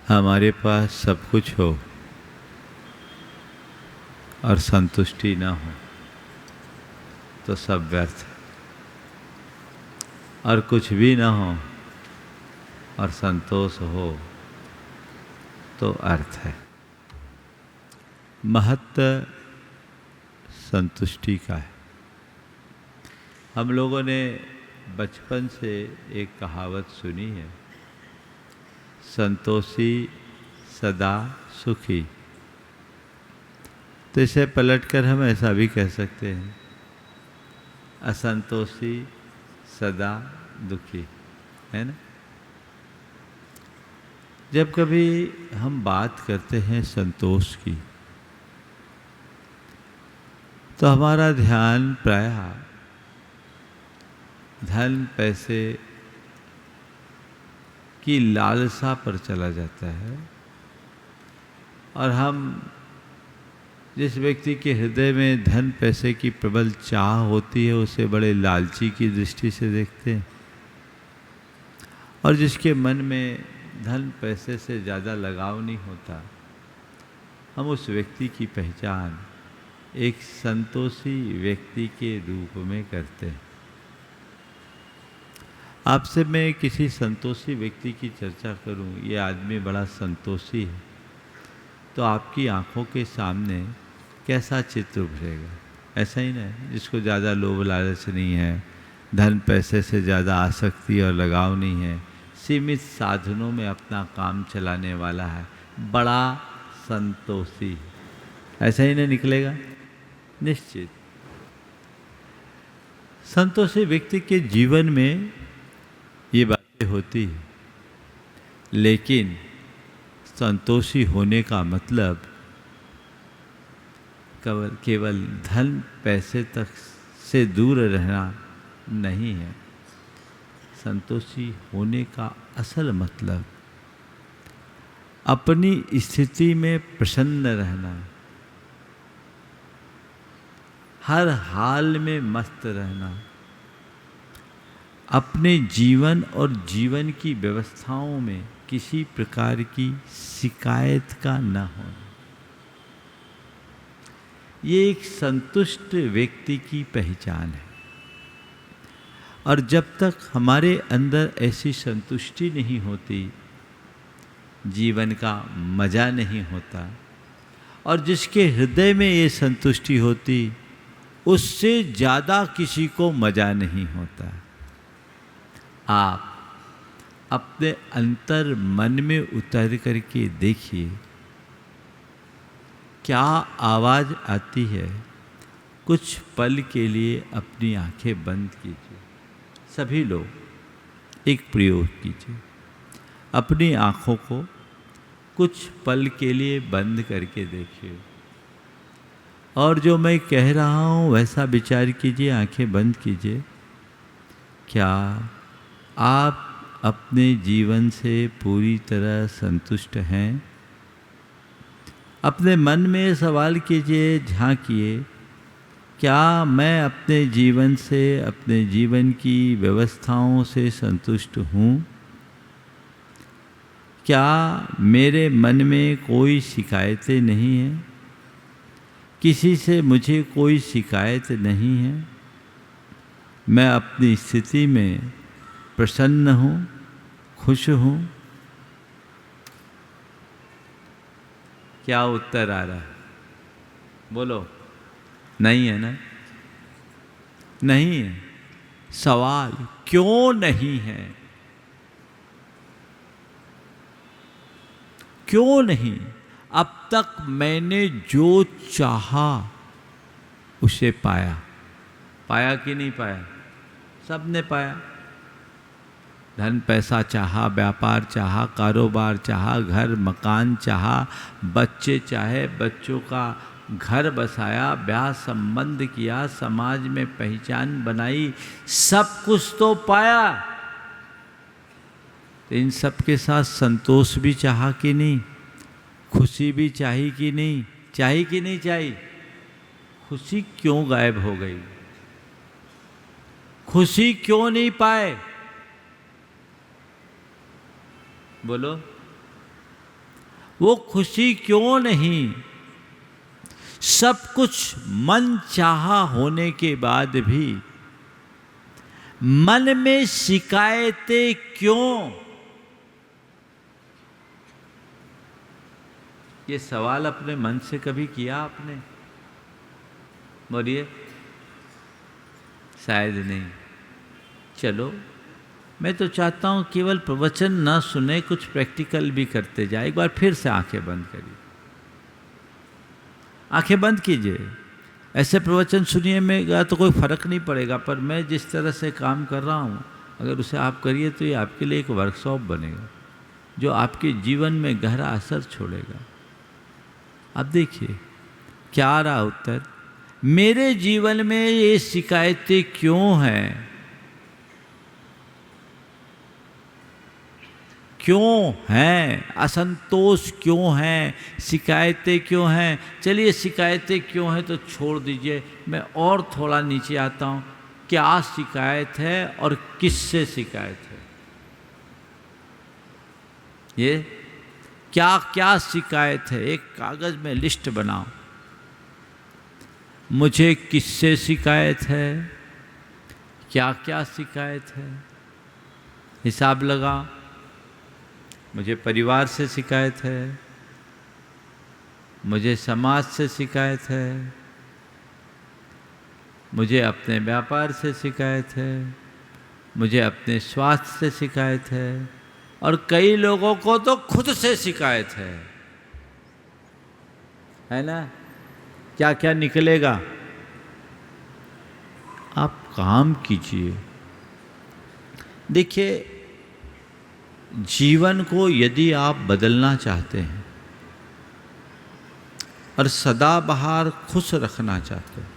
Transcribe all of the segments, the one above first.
हमारे पास सब कुछ हो और संतुष्टि ना हो तो सब व्यर्थ है, और कुछ भी ना हो और संतोष हो तो अर्थ है। महत्व संतुष्टि का है। हम लोगों ने बचपन से एक कहावत सुनी है, संतोषी सदा सुखी। तो इसे पलटकर हम ऐसा भी कह सकते हैं, असंतोषी सदा दुखी, है ना। जब कभी हम बात करते हैं संतोष की तो हमारा ध्यान प्रायः धन पैसे की लालसा पर चला जाता है, और हम जिस व्यक्ति के हृदय में धन पैसे की प्रबल चाह होती है उसे बड़े लालची की दृष्टि से देखते हैं, और जिसके मन में धन पैसे से ज़्यादा लगाव नहीं होता, हम उस व्यक्ति की पहचान एक संतोषी व्यक्ति के रूप में करते हैं। आपसे मैं किसी संतोषी व्यक्ति की चर्चा करूं, ये आदमी बड़ा संतोषी है, तो आपकी आंखों के सामने कैसा चित्र उभरेगा? ऐसा ही ना, जिसको ज़्यादा लोभ लालच नहीं है, धन पैसे से ज़्यादा आसक्ति और लगाव नहीं है, सीमित साधनों में अपना काम चलाने वाला है, बड़ा संतोषी, ऐसा ही ना निकलेगा? निश्चित। संतोषी व्यक्ति के जीवन में ये बातें होती है, लेकिन संतोषी होने का मतलब केवल धन पैसे तक से दूर रहना नहीं है। संतोषी होने का असल मतलब अपनी स्थिति में प्रसन्न रहना, हर हाल में मस्त रहना, अपने जीवन और जीवन की व्यवस्थाओं में किसी प्रकार की शिकायत का न होना, ये एक संतुष्ट व्यक्ति की पहचान है। और जब तक हमारे अंदर ऐसी संतुष्टि नहीं होती, जीवन का मजा नहीं होता, और जिसके हृदय में ये संतुष्टि होती, उससे ज़्यादा किसी को मजा नहीं होता। आप अपने अंतर मन में उतर करके देखिए, क्या आवाज़ आती है। कुछ पल के लिए अपनी आंखें बंद कीजिए, सभी लोग एक प्रयोग कीजिए, अपनी आँखों को कुछ पल के लिए बंद करके देखिए, और जो मैं कह रहा हूँ वैसा विचार कीजिए, आंखें बंद कीजिए। क्या आप अपने जीवन से पूरी तरह संतुष्ट हैं? अपने मन में सवाल कीजिए, झांकिए, क्या मैं अपने जीवन से, अपने जीवन की व्यवस्थाओं से संतुष्ट हूँ? क्या मेरे मन में कोई शिकायतें नहीं हैं? किसी से मुझे कोई शिकायत नहीं है? मैं अपनी स्थिति में प्रसन्न हूँ, खुश हूँ? क्या उत्तर आ रहा है? बोलो। नहीं है ना? नहीं है। सवाल क्यों नहीं है? क्यों नहीं? अब तक मैंने जो चाहा उसे पाया। पाया कि नहीं पाया? सबने पाया। धन पैसा चाहा, व्यापार चाहा, कारोबार चाहा, घर मकान चाहा, बच्चे चाहे, बच्चों का घर बसाया, ब्याह संबंध किया, समाज में पहचान बनाई, सब कुछ तो पाया। तो इन सब के साथ संतोष भी चाहा कि नहीं? खुशी भी चाहिए कि नहीं? चाहिए कि नहीं चाहिए? खुशी क्यों गायब हो गई? खुशी क्यों नहीं पाए? बोलो। वो खुशी क्यों नहीं? सब कुछ मन चाहा होने के बाद भी मन में शिकायतें क्यों? ये सवाल अपने मन से कभी किया आपने? बोलिए। शायद नहीं। चलो, मैं तो चाहता हूं केवल प्रवचन ना सुने, कुछ प्रैक्टिकल भी करते जाए। एक बार फिर से आंखें बंद करिए, आंखें बंद कीजिए। ऐसे प्रवचन सुनिए में तो कोई फर्क नहीं पड़ेगा, पर मैं जिस तरह से काम कर रहा हूं, अगर उसे आप करिए तो ये आपके लिए एक वर्कशॉप बनेगा जो आपके जीवन में गहरा असर छोड़ेगा। अब देखिए क्या आ रहा उत्तर। मेरे जीवन में ये शिकायतें क्यों हैं? क्यों हैं? असंतोष क्यों हैं? शिकायतें क्यों हैं? चलिए शिकायतें क्यों हैं तो छोड़ दीजिए, मैं और थोड़ा नीचे आता हूं। क्या शिकायत है और किससे शिकायत है? ये क्या क्या शिकायत है? एक कागज में लिस्ट बनाओ। मुझे किससे शिकायत है? क्या क्या शिकायत है? हिसाब लगा। मुझे परिवार से शिकायत है, मुझे समाज से शिकायत है, मुझे अपने व्यापार से शिकायत है, मुझे अपने स्वास्थ्य से शिकायत है, और कई लोगों को तो खुद से शिकायत है ना? क्या क्या निकलेगा? आप काम कीजिए। देखिए, जीवन को यदि आप बदलना चाहते हैं और सदाबहार खुश रखना चाहते हैं,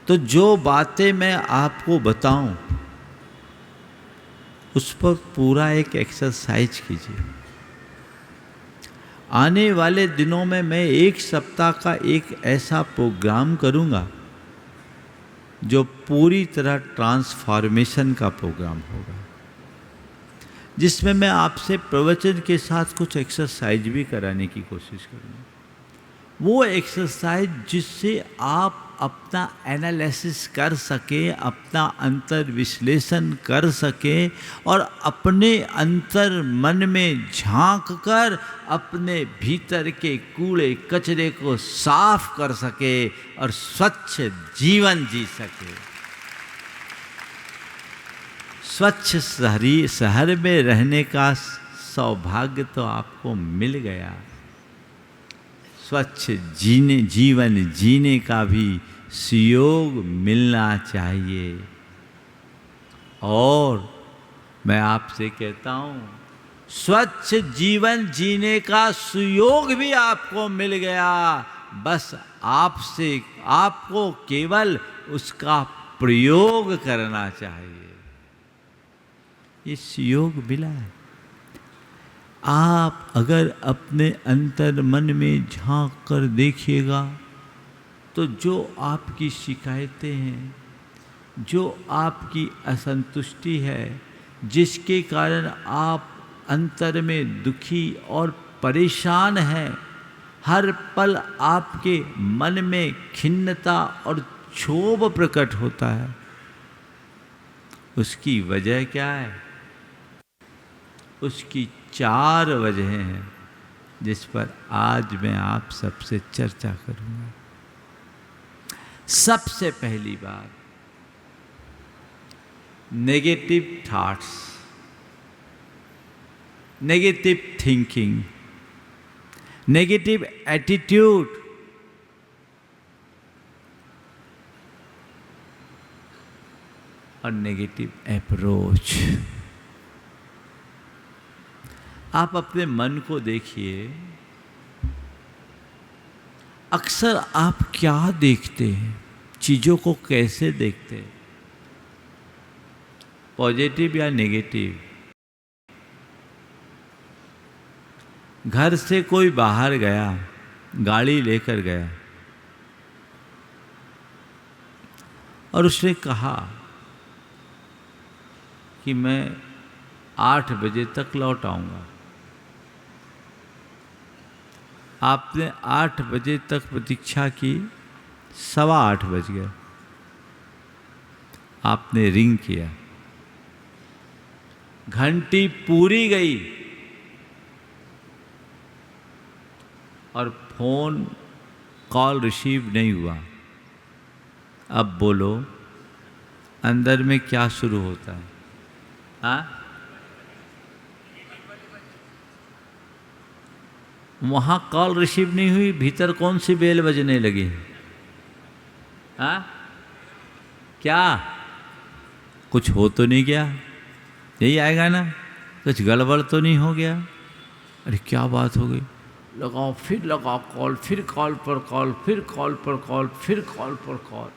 तो जो बातें मैं आपको बताऊं उस पर पूरा एक एक्सरसाइज कीजिए। आने वाले दिनों में मैं 1 सप्ताह का एक ऐसा प्रोग्राम करूंगा जो पूरी तरह ट्रांसफॉर्मेशन का प्रोग्राम होगा, जिसमें मैं आपसे प्रवचन के साथ कुछ एक्सरसाइज भी कराने की कोशिश करूंगा। वो एक्सरसाइज जिससे आप अपना एनालिसिस कर सके, अपना अंतर विश्लेषण कर सके और अपने अंतर मन में झांक कर अपने भीतर के कूड़े कचरे को साफ कर सके और स्वच्छ जीवन जी सके। स्वच्छ शहर में रहने का सौभाग्य तो आपको मिल गया, स्वच्छ जीवन जीने का भी सुयोग मिलना चाहिए। और मैं आपसे कहता हूं, स्वच्छ जीवन जीने का सुयोग भी आपको मिल गया, बस आपको केवल उसका प्रयोग करना चाहिए। ये सुयोग मिला है। आप अगर अपने अंतर मन में झांक कर देखिएगा तो जो आपकी शिकायतें हैं, जो आपकी असंतुष्टि है, जिसके कारण आप अंतर में दुखी और परेशान हैं, हर पल आपके मन में खिन्नता और क्षोभ प्रकट होता है, उसकी वजह क्या है? उसकी 4 वजहें हैं जिस पर आज मैं आप सबसे चर्चा करूंगा। सबसे पहली बात, negative thoughts, negative thinking, negative attitude, और नेगेटिव अप्रोच। आप अपने मन को देखिए, अक्सर आप क्या देखते हैं, चीज़ों को कैसे देखते हैं, पॉजिटिव या नेगेटिव? घर से कोई बाहर गया, गाड़ी लेकर गया और उसने कहा कि मैं 8 बजे तक लौट आऊँगा। आपने 8 बजे तक प्रतीक्षा की, 8:15 बज गए, आपने रिंग किया, घंटी पूरी गई और फोन कॉल रिसीव नहीं हुआ। अब बोलो अंदर में क्या शुरू होता है? हाँ, वहां कॉल रिसीव नहीं हुई, भीतर कौन सी बेल बजने लगी? हाँ, क्या कुछ हो तो नहीं गया? यही आएगा ना, कुछ गड़बड़ तो नहीं हो गया? अरे क्या बात हो गई? लगाओ, फिर लगाओ कॉल, फिर कॉल पर कॉल, फिर कॉल पर कॉल, फिर कॉल पर कॉल।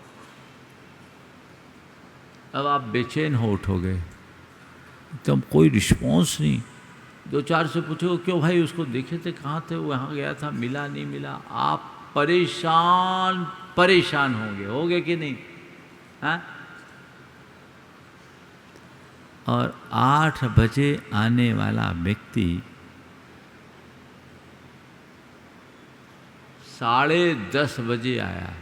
अब आप बेचैन हो उठोगे, एकदम कोई रिस्पॉन्स नहीं। 2-4 से पूछो क्यों भाई, उसको देखे थे, कहाँ थे, वहाँ गया था, मिला नहीं मिला। आप परेशान परेशान होगे कि नहीं? हाँ, और 8 बजे आने वाला व्यक्ति 10:30 बजे आया।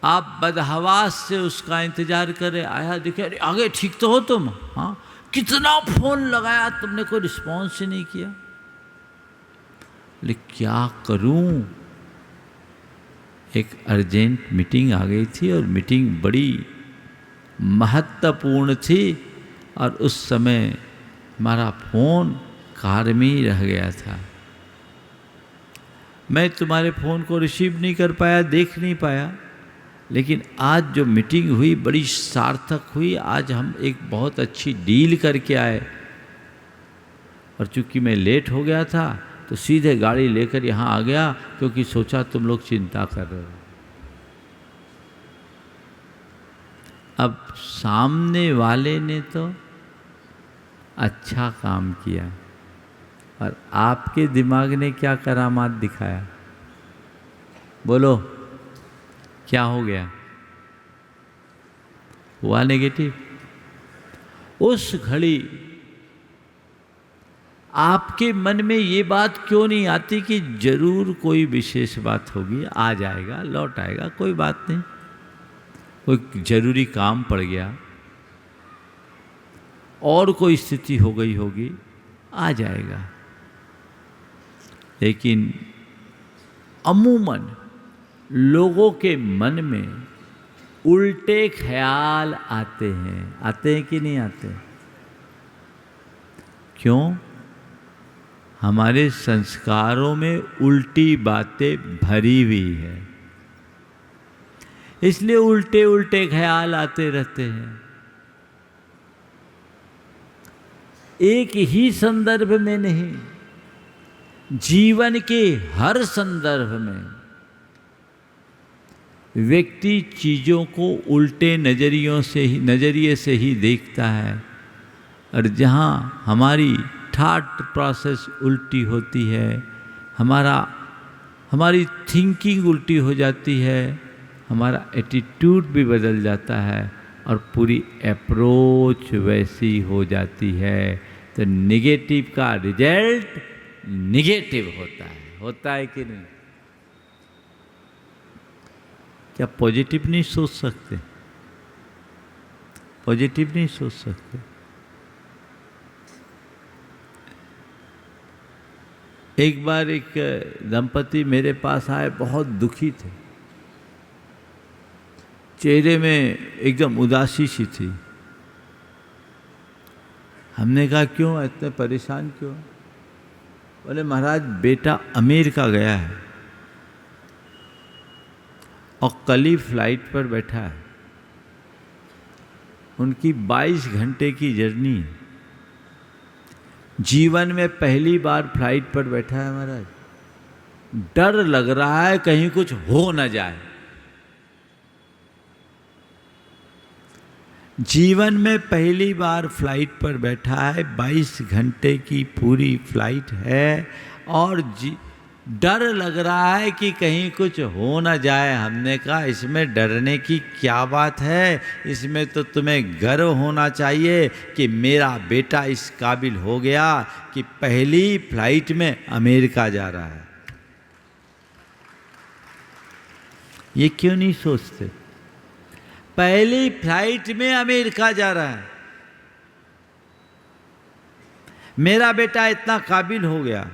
आप बदहवास से उसका इंतजार करे, आया, देखे, अरे आगे ठीक तो हो तुम? हाँ, कितना फोन लगाया तुमने, कोई रिस्पॉन्स ही नहीं किया। लेकिन क्या करूं, एक अर्जेंट मीटिंग आ गई थी और मीटिंग बड़ी महत्वपूर्ण थी और उस समय हमारा फोन कार में ही रह गया था। मैं तुम्हारे फ़ोन को रिसीव नहीं कर पाया, देख नहीं पाया, लेकिन आज जो मीटिंग हुई बड़ी सार्थक हुई। आज हम एक बहुत अच्छी डील करके आए और चूंकि मैं लेट हो गया था तो सीधे गाड़ी लेकर यहाँ आ गया, क्योंकि सोचा तुम लोग चिंता कर रहे हो। अब सामने वाले ने तो अच्छा काम किया और आपके दिमाग ने क्या करामात दिखाया? बोलो क्या हो गया? हुआ नेगेटिव। उस घड़ी आपके मन में ये बात क्यों नहीं आती कि जरूर कोई विशेष बात होगी, आ जाएगा, लौट आएगा, कोई बात नहीं, कोई जरूरी काम पड़ गया और कोई स्थिति हो गई होगी, आ जाएगा। लेकिन अमूमन लोगों के मन में उल्टे ख्याल आते हैं कि नहीं आते? क्यों? हमारे संस्कारों में उल्टी बातें भरी हुई है, इसलिए उल्टे उल्टे ख्याल आते रहते हैं। एक ही संदर्भ में नहीं, जीवन के हर संदर्भ में व्यक्ति चीज़ों को उल्टे नज़रिए से ही देखता है। और जहाँ हमारी थॉट प्रोसेस उल्टी होती है, हमारी थिंकिंग उल्टी हो जाती है, हमारा एटीट्यूड भी बदल जाता है और पूरी अप्रोच वैसी हो जाती है। तो नेगेटिव का रिजल्ट नेगेटिव होता है कि नहीं? क्या पॉजिटिव नहीं सोच सकते? पॉजिटिव नहीं सोच सकते? एक बार एक दंपति मेरे पास आए, बहुत दुखी थे, चेहरे में एकदम उदासी सी थी। हमने कहा क्यों इतने परेशान क्यों? बोले महाराज बेटा अमेरिका गया है और कल ही फ्लाइट पर बैठा है, उनकी 22 घंटे की जर्नी है, जीवन में पहली बार फ्लाइट पर बैठा है महाराज, डर लग रहा है कहीं कुछ हो न जाए। जीवन में पहली बार फ्लाइट पर बैठा है, 22 घंटे की पूरी फ्लाइट है और डर लग रहा है कि कहीं कुछ हो ना जाए। हमने कहा इसमें डरने की क्या बात है, इसमें तो तुम्हें गर्व होना चाहिए कि मेरा बेटा इस काबिल हो गया कि पहली फ्लाइट में अमेरिका जा रहा है। ये क्यों नहीं सोचते? पहली फ्लाइट में अमेरिका जा रहा है, मेरा बेटा इतना काबिल हो गया।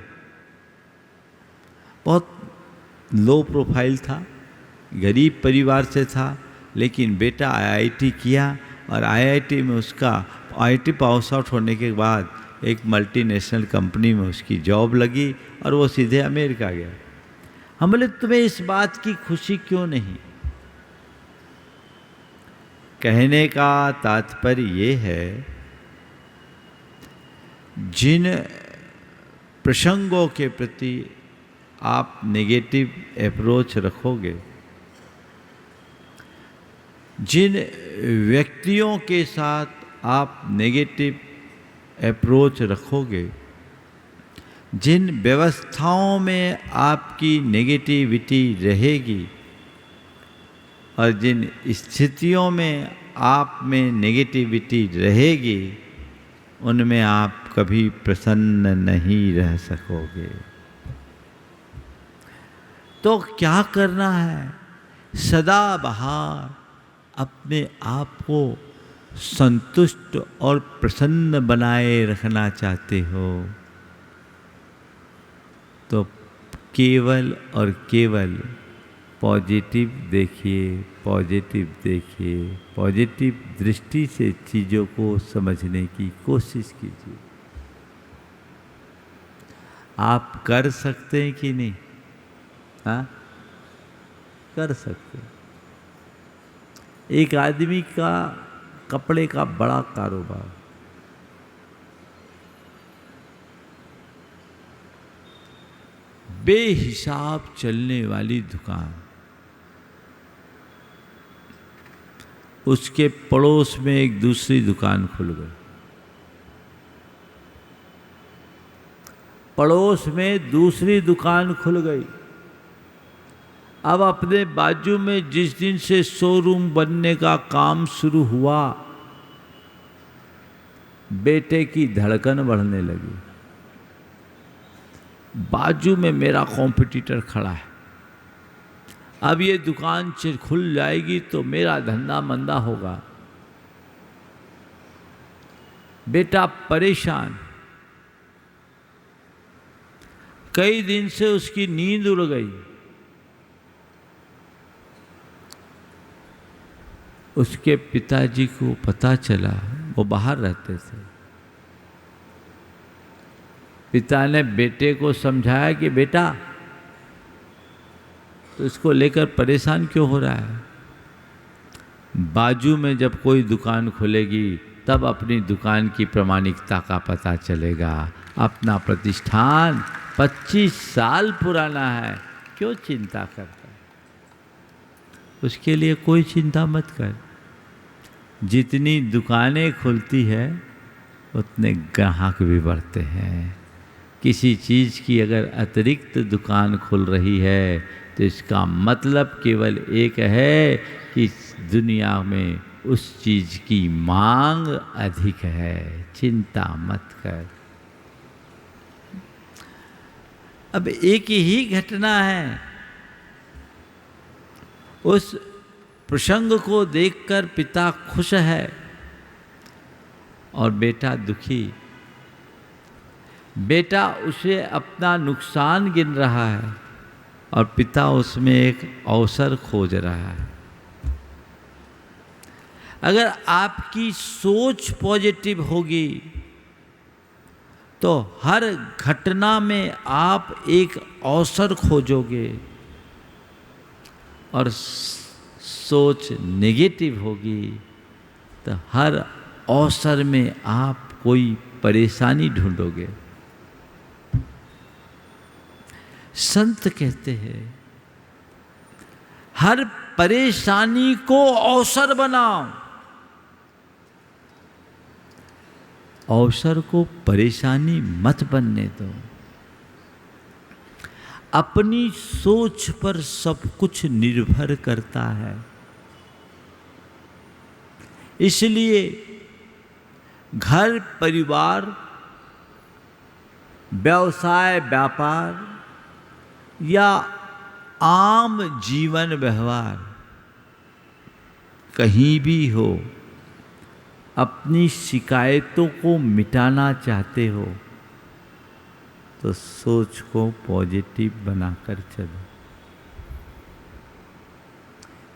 बहुत लो प्रोफाइल था, गरीब परिवार से था, लेकिन बेटा आईआईटी किया और आईआईटी में उसका आईआईटी पास आउट होने के बाद एक मल्टीनेशनल कंपनी में उसकी जॉब लगी और वो सीधे अमेरिका गया। हम बोले तुम्हें इस बात की खुशी क्यों नहीं? कहने का तात्पर्य ये है, जिन प्रसंगों के प्रति आप नेगेटिव अप्रोच रखोगे, जिन व्यक्तियों के साथ आप नेगेटिव अप्रोच रखोगे, जिन व्यवस्थाओं में आपकी नेगेटिविटी रहेगी और जिन स्थितियों में आप में नेगेटिविटी रहेगी, उनमें आप कभी प्रसन्न नहीं रह सकोगे। तो क्या करना है? सदा बहार अपने आप को संतुष्ट और प्रसन्न बनाए रखना चाहते हो तो केवल और केवल पॉजिटिव देखिए, पॉजिटिव देखिए, पॉजिटिव दृष्टि से चीज़ों को समझने की कोशिश कीजिए। आप कर सकते हैं कि नहीं? हाँ, कर सकते हैं। एक आदमी का कपड़े का बड़ा कारोबार, बेहिसाब चलने वाली दुकान, उसके पड़ोस में एक दूसरी दुकान खुल गई, पड़ोस में दूसरी दुकान खुल गई। अब अपने बाजू में जिस दिन से शोरूम बनने का काम शुरू हुआ, बेटे की धड़कन बढ़ने लगी। बाजू में मेरा कॉम्पिटिटर खड़ा है, अब ये दुकान खुल जाएगी तो मेरा धंधा मंदा होगा। बेटा परेशान, कई दिन से उसकी नींद उड़ गई। उसके पिताजी को पता चला, वो बाहर रहते थे। पिता ने बेटे को समझाया कि बेटा तो इसको लेकर परेशान क्यों हो रहा है? बाजू में जब कोई दुकान खुलेगी तब अपनी दुकान की प्रामाणिकता का पता चलेगा। अपना प्रतिष्ठान 25 साल पुराना है, क्यों चिंता करता है? उसके लिए कोई चिंता मत कर। जितनी दुकानें खुलती है उतने ग्राहक भी बढ़ते हैं। किसी चीज़ की अगर अतिरिक्त दुकान खुल रही है तो इसका मतलब केवल एक है कि दुनिया में उस चीज़ की मांग अधिक है। चिंता मत कर। अब एक ही घटना है, उस प्रसंग को देखकर पिता खुश है और बेटा दुखी। बेटा उसे अपना नुकसान गिन रहा है और पिता उसमें एक अवसर खोज रहा है। अगर आपकी सोच पॉजिटिव होगी तो हर घटना में आप एक अवसर खोजोगे, और सोच नेगेटिव होगी तो हर अवसर में आप कोई परेशानी ढूंढोगे। संत कहते हैं हर परेशानी को अवसर बनाओ। अवसर को परेशानी मत बनने दो। अपनी सोच पर सब कुछ निर्भर करता है। इसलिए घर परिवार, व्यवसाय व्यापार या आम जीवन व्यवहार कहीं भी हो, अपनी शिकायतों को मिटाना चाहते हो तो सोच को पॉजिटिव बनाकर चलो।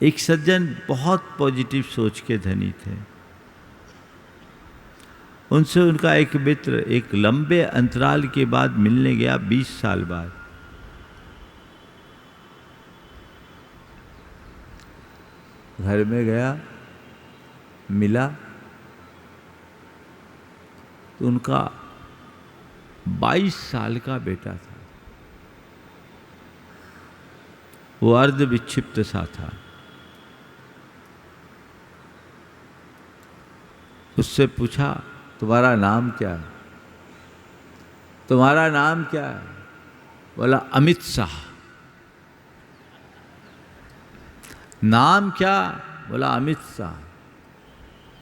एक सज्जन बहुत पॉजिटिव सोच के धनी थे। उनसे उनका एक मित्र एक लंबे अंतराल के बाद मिलने गया, 20 साल बाद। घर में गया, मिला तो उनका 22 साल का बेटा था। वो अर्ध विक्षिप्त सा था। उससे पूछा, तुम्हारा नाम क्या है? तुम्हारा नाम क्या है? बोला, अमित शाह। नाम क्या? बोला, अमित शाह।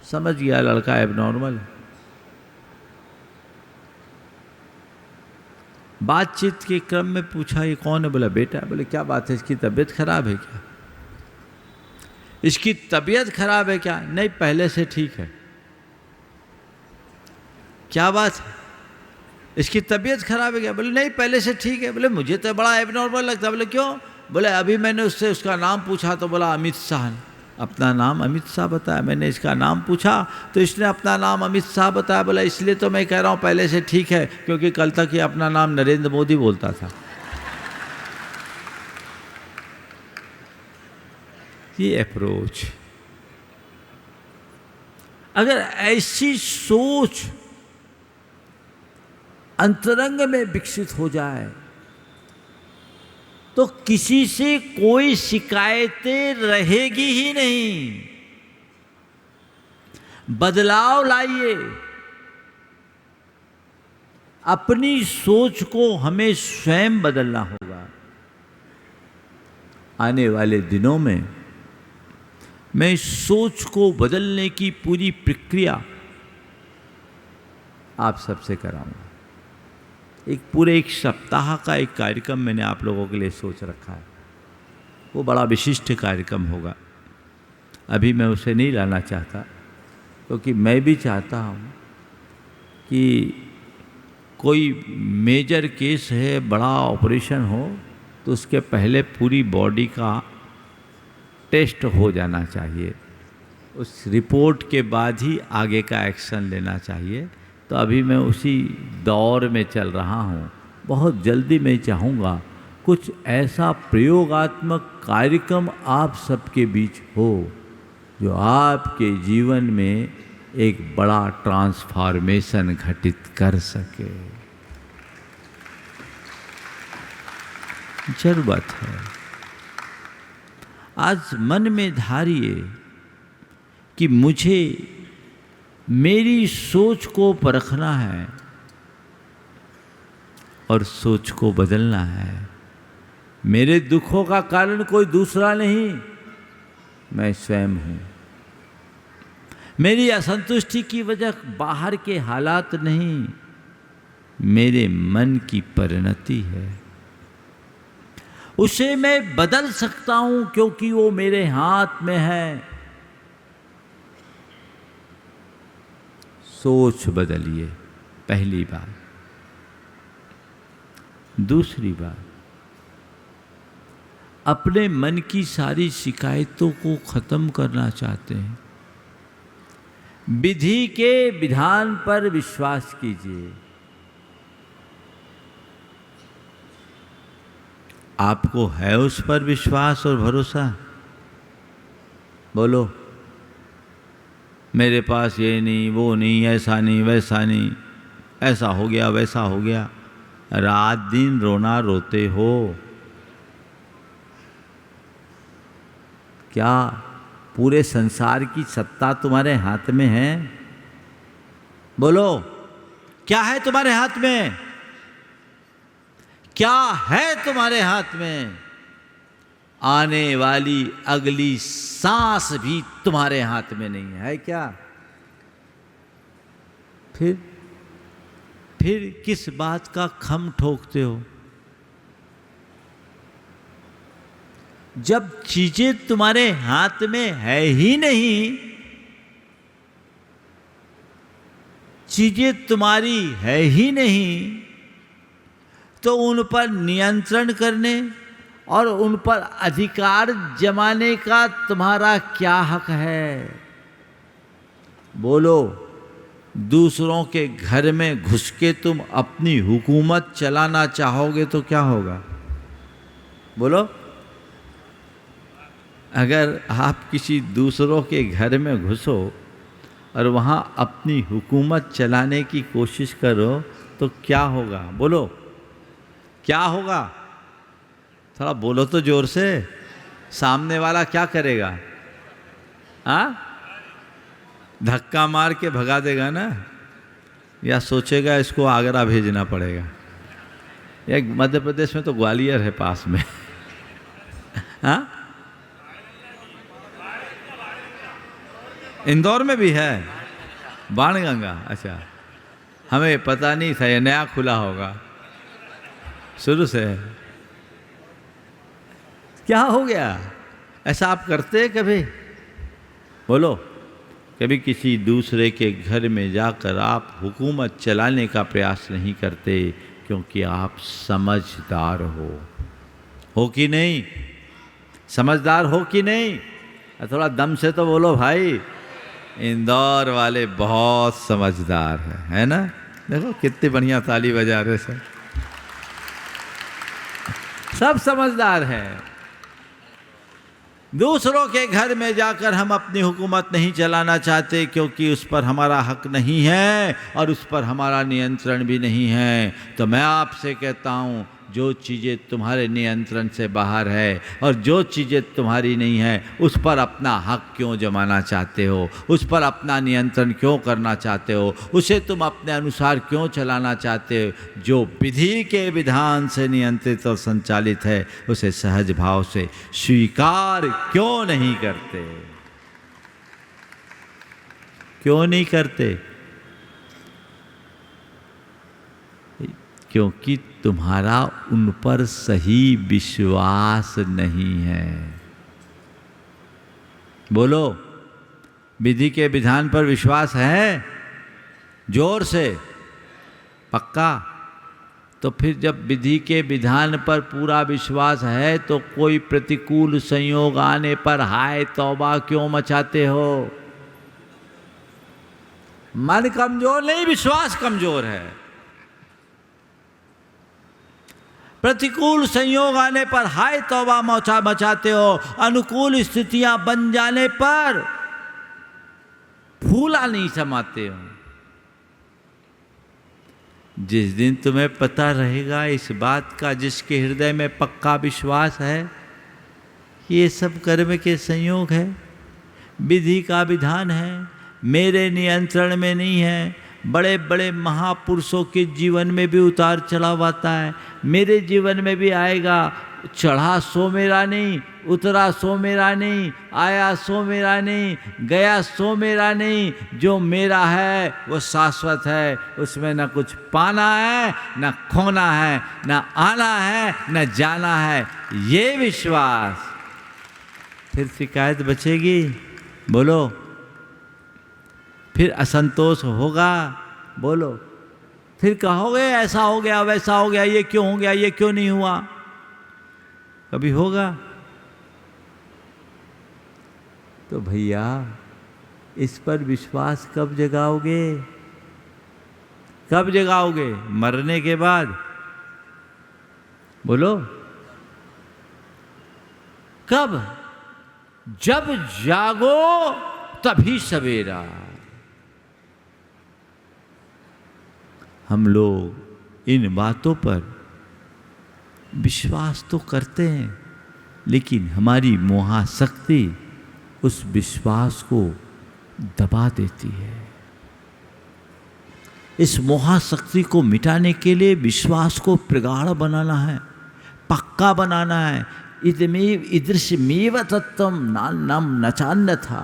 समझ गया लड़का एबनॉर्मल है। बातचीत के क्रम में पूछा, ये कौन है? बोला, बेटा। बोले, क्या बात है, इसकी तबीयत खराब है क्या? इसकी तबीयत खराब है क्या? नहीं, पहले से ठीक है। क्या बात है, इसकी तबीयत खराब है क्या? बोले, नहीं, पहले से ठीक है। बोले, मुझे तो बड़ा एबनॉर्मल लगता है। बोले, क्यों? बोले, अभी मैंने उससे उसका नाम पूछा तो बोला अमित शाह। अपना नाम अमित शाह बताया। मैंने इसका नाम पूछा तो इसने अपना नाम अमित शाह बताया। बोला, इसलिए तो मैं कह रहा हूँ पहले से ठीक है, क्योंकि कल तक ये अपना नाम नरेंद्र मोदी बोलता था। ये अप्रोच, अगर ऐसी सोच अंतरंग में विकसित हो जाए तो किसी से कोई शिकायतें रहेगी ही नहीं। बदलाव लाइए। अपनी सोच को हमें स्वयं बदलना होगा। आने वाले दिनों में मैं इस सोच को बदलने की पूरी प्रक्रिया आप सबसे कराऊंगा। एक सप्ताह का एक कार्यक्रम मैंने आप लोगों के लिए सोच रखा है। वो बड़ा विशिष्ट कार्यक्रम होगा। अभी मैं उसे नहीं लाना चाहता, क्योंकि मैं भी चाहता हूँ कि कोई मेजर केस है, बड़ा ऑपरेशन हो, तो उसके पहले पूरी बॉडी का टेस्ट हो जाना चाहिए। उस रिपोर्ट के बाद ही आगे का एक्शन लेना चाहिए। तो अभी मैं उसी दौर में चल रहा हूँ। बहुत जल्दी मैं चाहूँगा कुछ ऐसा प्रयोगात्मक कार्यक्रम आप सबके बीच हो जो आपके जीवन में एक बड़ा ट्रांसफॉर्मेशन घटित कर सके। जरूरत है। आज मन में धारिए कि मुझे मेरी सोच को परखना है और सोच को बदलना है। मेरे दुखों का कारण कोई दूसरा नहीं, मैं स्वयं हूं। मेरी असंतुष्टि की वजह बाहर के हालात नहीं, मेरे मन की परिणति है। उसे मैं बदल सकता हूं क्योंकि वो मेरे हाथ में है। सोच बदलिए, पहली बात। दूसरी बात, अपने मन की सारी शिकायतों को खत्म करना चाहते हैं, विधि के विधान पर विश्वास कीजिए। आपको है उस पर विश्वास और भरोसा? बोलो, मेरे पास ये नहीं, वो नहीं, ऐसा नहीं, वैसा नहीं, ऐसा हो गया, वैसा हो गया। रात दिन रोना रोते हो। क्या पूरे संसार की सत्ता तुम्हारे हाथ में है? बोलो, क्या है तुम्हारे हाथ में? क्या है तुम्हारे हाथ में? आने वाली अगली सांस भी तुम्हारे हाथ में नहीं है क्या? फिर किस बात का खम ठोकते हो? जब चीजें तुम्हारे हाथ में है ही नहीं, चीजें तुम्हारी है ही नहीं, तो उन पर नियंत्रण करने और उन पर अधिकार जमाने का तुम्हारा क्या हक है? बोलो, दूसरों के घर में घुस के तुम अपनी हुकूमत चलाना चाहोगे तो क्या होगा? बोलो, अगर आप किसी दूसरों के घर में घुसो और वहाँ अपनी हुकूमत चलाने की कोशिश करो तो क्या होगा? बोलो, क्या होगा? थोड़ा बोलो तो जोर से। सामने वाला क्या करेगा? हाँ, धक्का मार के भगा देगा ना, या सोचेगा इसको आगरा भेजना पड़ेगा। एक मध्य प्रदेश में तो ग्वालियर है पास में। हाँ, इंदौर में भी है बाणगंगा। अच्छा, हमें पता नहीं था, ये नया खुला होगा, शुरू से है। क्या हो गया? ऐसा आप करते कभी? बोलो, कभी किसी दूसरे के घर में जाकर आप हुकूमत चलाने का प्रयास नहीं करते, क्योंकि आप समझदार हो कि नहीं? समझदार हो कि नहीं? थोड़ा दम से तो बोलो भाई। इंदौर वाले बहुत समझदार है ना? देखो कितनी बढ़िया ताली बजा रहे सब समझदार है। दूसरों के घर में जाकर हम अपनी हुकूमत नहीं चलाना चाहते, क्योंकि उस पर हमारा हक नहीं है और उस पर हमारा नियंत्रण भी नहीं है। तो मैं आपसे कहता हूँ, जो चीज़ें तुम्हारे नियंत्रण से बाहर है और जो चीज़ें तुम्हारी नहीं है, उस पर अपना हक क्यों जमाना चाहते हो? उस पर अपना नियंत्रण क्यों करना चाहते हो? उसे तुम अपने अनुसार क्यों चलाना चाहते हो? जो विधि के विधान से नियंत्रित और संचालित है, उसे सहज भाव से स्वीकार क्यों नहीं करते? क्यों नहीं करते? क्योंकि तुम्हारा उन पर सही विश्वास नहीं है। बोलो, विधि के विधान पर विश्वास है? जोर से, पक्का? तो फिर जब विधि के विधान पर पूरा विश्वास है, तो कोई प्रतिकूल संयोग आने पर हाय तौबा क्यों मचाते हो? मन कमजोर नहीं, विश्वास कमजोर है। प्रतिकूल संयोग आने पर हाय तौबा मचाते हो, अनुकूल स्थितियां बन जाने पर फूला नहीं समाते हो। जिस दिन तुम्हें पता रहेगा इस बात का, जिसके हृदय में पक्का विश्वास है कि ये सब कर्म के संयोग है, विधि का विधान है, मेरे नियंत्रण में नहीं है। बड़े बड़े महापुरुषों के जीवन में भी उतार चढ़ाव आता है, मेरे जीवन में भी आएगा। चढ़ा सो मेरा नहीं, उतरा सो मेरा नहीं, आया सो मेरा नहीं, गया सो मेरा नहीं। जो मेरा है वो शाश्वत है, उसमें न कुछ पाना है न खोना है, न आना है न जाना है। ये विश्वास, फिर शिकायत बचेगी? बोलो, फिर असंतोष होगा? बोलो, फिर कहोगे ऐसा हो गया वैसा हो गया, ये क्यों हो गया, ये क्यों नहीं हुआ? कभी होगा? तो भैया, इस पर विश्वास कब जगाओगे? कब जगाओगे? मरने के बाद? बोलो, कब? जब जागो तभी सवेरा। हम लोग इन बातों पर विश्वास तो करते हैं, लेकिन हमारी मोहाशक्ति उस विश्वास को दबा देती है। इस मोहाशक्ति को मिटाने के लिए विश्वास को प्रगाढ़ बनाना है, पक्का बनाना है। इदमेव ईदृशमेव तत्वम नान्यम नचान्यथा।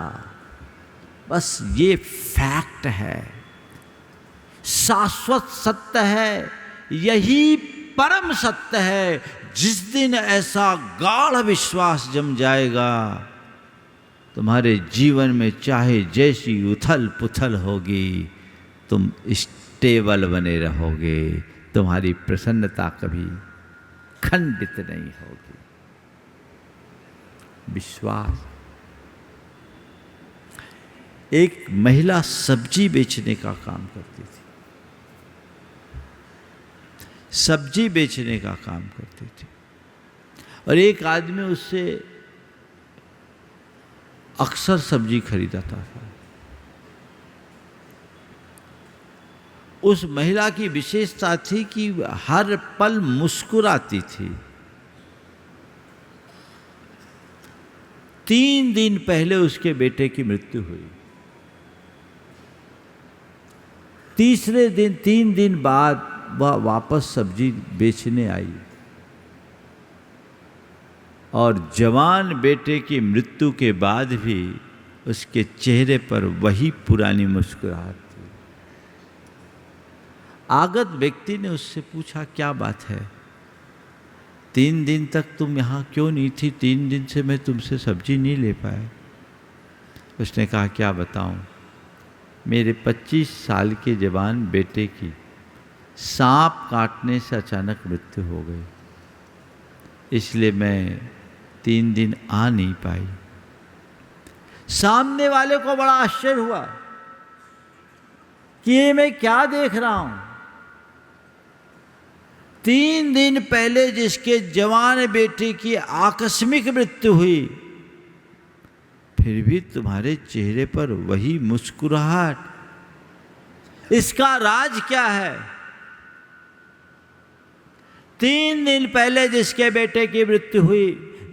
बस ये फैक्ट है, शाश्वत सत्य है, यही परम सत्य है। जिस दिन ऐसा गाढ़ विश्वास जम जाएगा, तुम्हारे जीवन में चाहे जैसी उथल पुथल होगी, तुम स्टेबल बने रहोगे, तुम्हारी प्रसन्नता कभी खंडित नहीं होगी। विश्वास। एक महिला सब्जी बेचने का काम करती थी, सब्जी बेचने का काम करती थी, और एक आदमी उससे अक्सर सब्जी खरीदता था। उस महिला की विशेषता थी कि हर पल मुस्कुराती थी। 3 दिन पहले उसके बेटे की मृत्यु हुई। तीसरे दिन 3 दिन बाद वह वापस सब्जी बेचने आई, और जवान बेटे की मृत्यु के बाद भी उसके चेहरे पर वही पुरानी मुस्कुराहट थी। आगत व्यक्ति ने उससे पूछा, क्या बात है, 3 दिन तक तुम यहाँ क्यों नहीं थी? 3 दिन से मैं तुमसे सब्जी नहीं ले पाया। उसने कहा, क्या बताऊं, मेरे 25 साल के जवान बेटे की सांप काटने से अचानक मृत्यु हो गई, इसलिए मैं 3 दिन आ नहीं पाई। सामने वाले को बड़ा आश्चर्य हुआ कि ये मैं क्या देख रहा हूं। 3 दिन पहले जिसके जवान बेटे की आकस्मिक मृत्यु हुई, फिर भी तुम्हारे चेहरे पर वही मुस्कुराहट, इसका राज क्या है? 3 दिन पहले जिसके बेटे की मृत्यु हुई,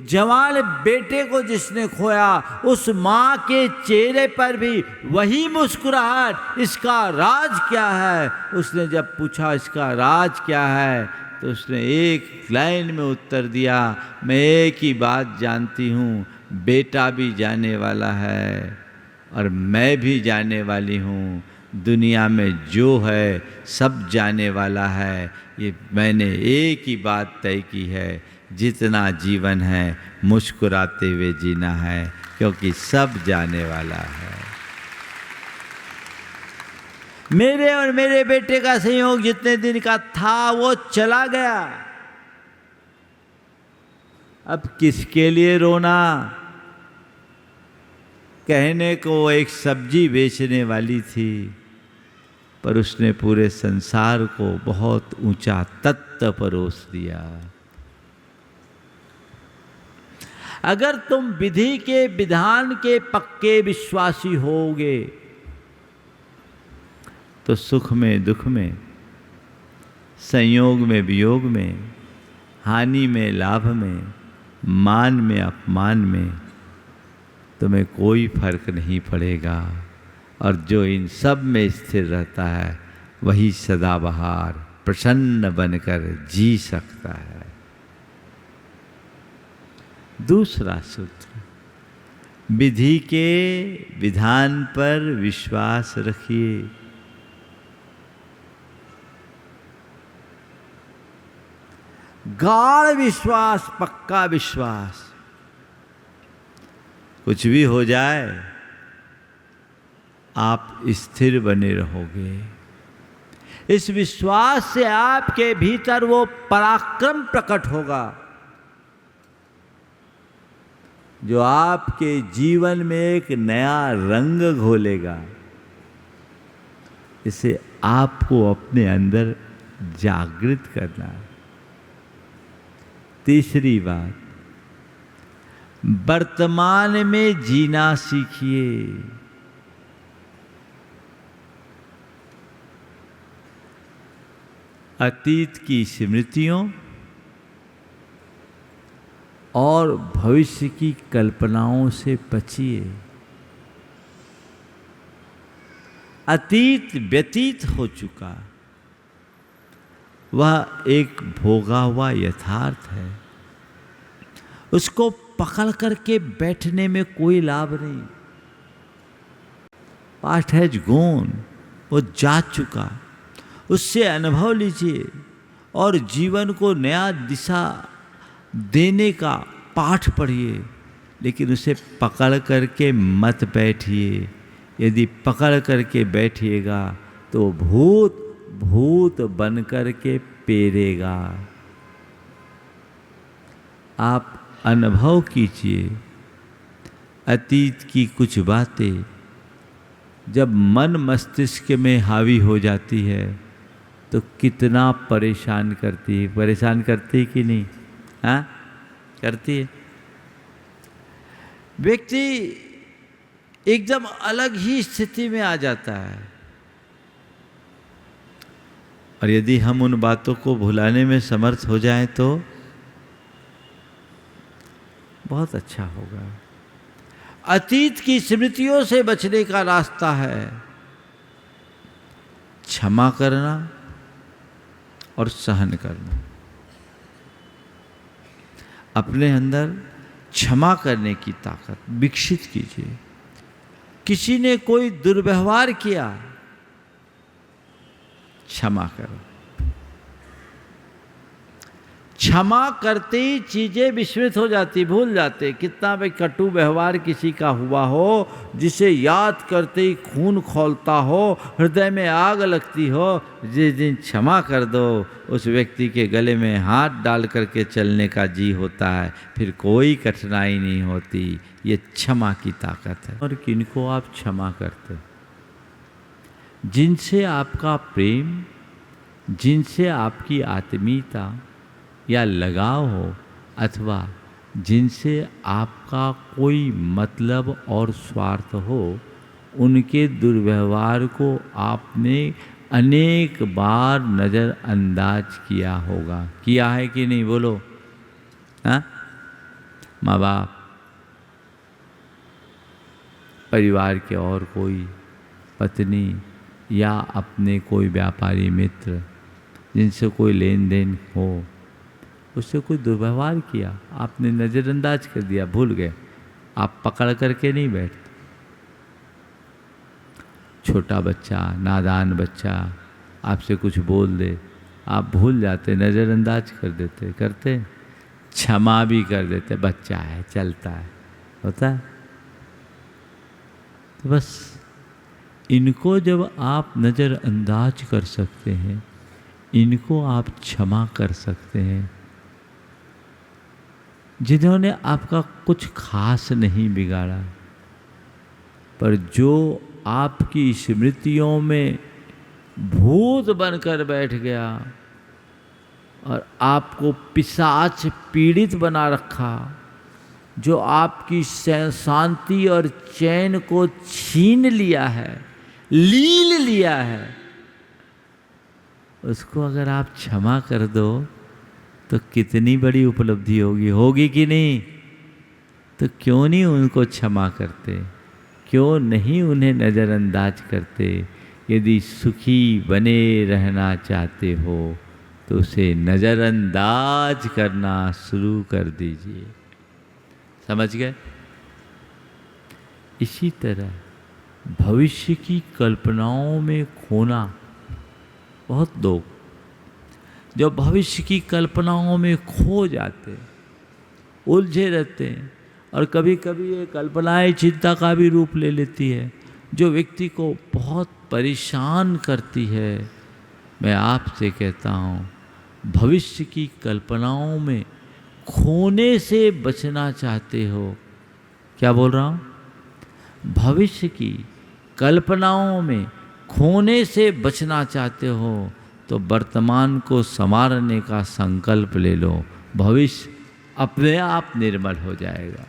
जवान बेटे को जिसने खोया, उस मां के चेहरे पर भी वही मुस्कुराहट, इसका राज क्या है? उसने जब पूछा इसका राज क्या है, तो उसने एक लाइन में उत्तर दिया, मैं एक ही बात जानती हूँ, बेटा भी जाने वाला है और मैं भी जाने वाली हूँ। दुनिया में जो है सब जाने वाला है। ये मैंने एक ही बात तय की है, जितना जीवन है मुस्कुराते हुए जीना है, क्योंकि सब जाने वाला है। मेरे और मेरे बेटे का संयोग जितने दिन का था वो चला गया, अब किसके लिए रोना? कहने को वो एक सब्जी बेचने वाली थी, पर उसने पूरे संसार को बहुत ऊंचा तत्व परोस दिया। अगर तुम विधि के विधान के पक्के विश्वासी होगे, तो सुख में दुख में, संयोग में वियोग में, हानि में लाभ में, मान में अपमान में तुम्हें कोई फर्क नहीं पड़ेगा। और जो इन सब में स्थिर रहता है, वही सदाबहार प्रसन्न बनकर जी सकता है। दूसरा सूत्र, विधि के विधान पर विश्वास रखिए। गाढ़ विश्वास, पक्का विश्वास। कुछ भी हो जाए, आप स्थिर बने रहोगे। इस विश्वास से आपके भीतर वो पराक्रम प्रकट होगा जो आपके जीवन में एक नया रंग घोलेगा। इसे आपको अपने अंदर जागृत करना है। तीसरी बात, वर्तमान में जीना सीखिए। अतीत की स्मृतियों और भविष्य की कल्पनाओं से बचिए। अतीत व्यतीत हो चुका, वह एक भोगा हुआ यथार्थ है। उसको पकड़ करके बैठने में कोई लाभ नहीं। पास्ट हैज गॉन, वो जा चुका, उससे अनुभव लीजिए और जीवन को नया दिशा देने का पाठ पढ़िए, लेकिन उसे पकड़ करके मत बैठिए। यदि पकड़ करके बैठिएगा तो भूत भूत बन करके पेरेगा। आप अनुभव कीजिए अतीत की कुछ बातें जब मन मस्तिष्क में हावी हो जाती है तो कितना परेशान करती है। परेशान करती है कि नहीं? हाँ, करती है। व्यक्ति एकदम अलग ही स्थिति में आ जाता है, और यदि हम उन बातों को भुलाने में समर्थ हो जाएं तो बहुत अच्छा होगा। अतीत की स्मृतियों से बचने का रास्ता है क्षमा करना और सहन करना। अपने अंदर क्षमा करने की ताकत विकसित कीजिए। किसी ने कोई दुर्व्यवहार किया, क्षमा करो। क्षमा करते ही चीजें विस्मृत हो जाती, भूल जाते। कितना भी कटु व्यवहार किसी का हुआ हो, जिसे याद करते ही खून खौलता हो, हृदय में आग लगती हो, जिस दिन क्षमा कर दो उस व्यक्ति के गले में हाथ डाल करके चलने का जी होता है, फिर कोई कठिनाई नहीं होती। ये क्षमा की ताकत है। और किनको आप क्षमा करते? जिनसे आपका प्रेम, जिनसे आपकी आत्मीयता या लगाव हो, अथवा जिनसे आपका कोई मतलब और स्वार्थ हो, उनके दुर्व्यवहार को आपने अनेक बार नज़रअंदाज किया होगा। किया है कि नहीं? बोलो। हाँ, माँ बाप, परिवार के और कोई, पत्नी, या अपने कोई व्यापारी मित्र जिनसे कोई लेन देन हो, उससे कोई दुर्व्यवहार किया, आपने नज़रअंदाज कर दिया, भूल गए। आप पकड़ करके नहीं बैठते। छोटा बच्चा, नादान बच्चा आपसे कुछ बोल दे, आप भूल जाते, नज़रअंदाज कर देते, करते, क्षमा भी कर देते। बच्चा है, चलता है, होता है। तो बस इनको जब आप नज़रअंदाज कर सकते हैं, इनको आप क्षमा कर सकते हैं, जिन्होंने आपका कुछ खास नहीं बिगाड़ा, पर जो आपकी स्मृतियों में भूत बनकर बैठ गया और आपको पिशाच पीड़ित बना रखा, जो आपकी शांति और चैन को छीन लिया है, लील लिया है, उसको अगर आप क्षमा कर दो तो कितनी बड़ी उपलब्धि होगी। होगी कि नहीं? तो क्यों नहीं उनको क्षमा करते? क्यों नहीं उन्हें नज़रअंदाज करते? यदि सुखी बने रहना चाहते हो तो उसे नज़रअंदाज करना शुरू कर दीजिए। समझ गए? इसी तरह भविष्य की कल्पनाओं में खोना, बहुत लोग जो भविष्य की कल्पनाओं में खो जाते, उलझे रहते हैं, और कभी कभी ये कल्पनाएं चिंता का भी रूप ले लेती है, जो व्यक्ति को बहुत परेशान करती है। मैं आपसे कहता हूँ, भविष्य की कल्पनाओं में खोने से बचना चाहते हो? क्या बोल रहा हूँ? भविष्य की कल्पनाओं में खोने से बचना चाहते हो तो वर्तमान को संवारने का संकल्प ले लो। भविष्य अपने आप निर्मल हो जाएगा।